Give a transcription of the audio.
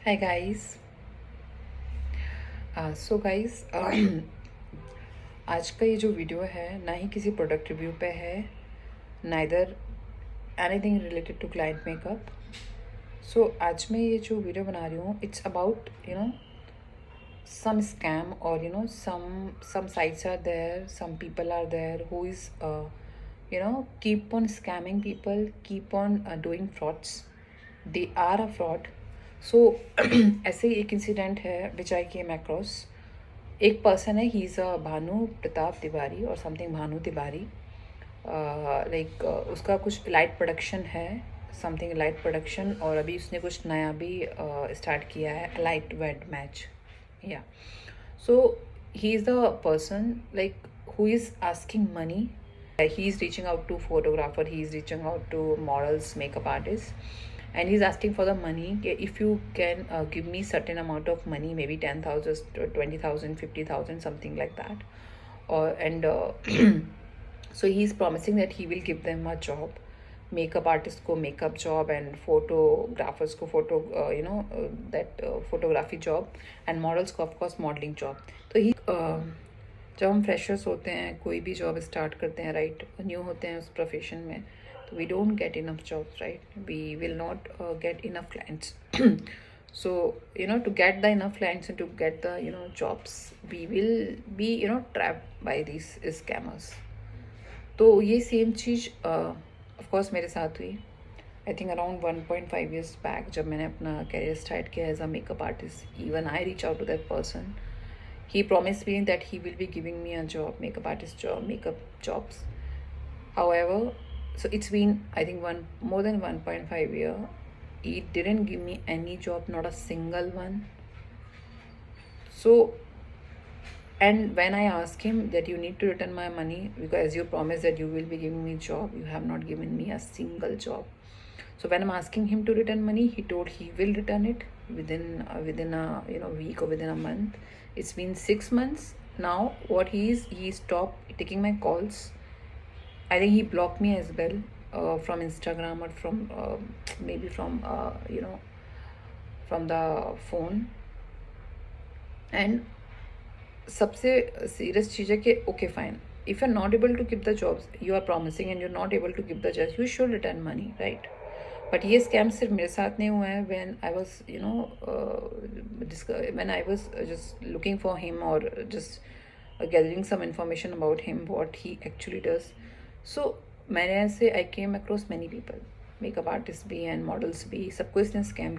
Hi guys. So guys, आज का ये जो वीडियो है ना ही किसी प्रोडक्ट रिव्यू पे है, neither anything related to client makeup. So आज मैं ये जो वीडियो बना रही हूँ, it's about some scam, or some sites are there, some people are there who is keep on scamming people, keep on doing frauds. They are a fraud. So ऐसे ही एक incident है विच आई केम अक्रॉस। एक person है, he is a Bhanu Pratap Tiwari और something Bhanu Tiwari. Like उसका कुछ light production है, something light production, और अभी उसने कुछ नया भी स्टार्ट किया है, लाइट वेड मैच। या so he is the person like who is asking money. He is reaching out to photographer, he is reaching out to models, makeup artists, and he's asking for the money. If you can give me certain amount of money, maybe 10,000, 20,000, 50,000, something like that, or and so he's promising that he will give them a job. Makeup artist को makeup job, and photographers को that photography job, and models को of course modeling job. तो ही जब हम freshers होते हैं, कोई भी जॉब स्टार्ट करते हैं, राइट, न्यू होते हैं उस प्रोफेशन में, तो we don't get enough jobs, right, we will not get enough clients. So to get the enough clients and to get the jobs, we will be trapped by these scammers. तो ये same चीज़ of course मेरे साथ हुई, I think around 1.5 years बैक, जब मैंने अपना career start किया as a makeup artist. Even I reach out to that person. He promised me that he will be giving me a job, makeup artist job, makeup jobs. However, so it's been, I think, more than 1.5 year. He didn't give me any job, not a single one. So, and when I asked him that you need to return my money because you promised that you will be giving me job, you have not given me a single job. So when I'm asking him to return money, he told he will return it within a week or within a month. It's been 6 months now. What he stopped taking my calls. I think he blocked me as well, from Instagram, or from maybe from from the phone. And सबसे serious चीज़ है कि okay fine, if you are not able to give the jobs you are promising, and you are not able to give the jobs, you should return money, right. But ये scam सिर्फ मेरे साथ नहीं हुआ है. When I was when I was just looking for him, और just gathering some information about him, what he actually does. So मैंने ऐसे आई came across many people, makeup artist भी एंड मॉडल्स भी, सबको इसने स्कैम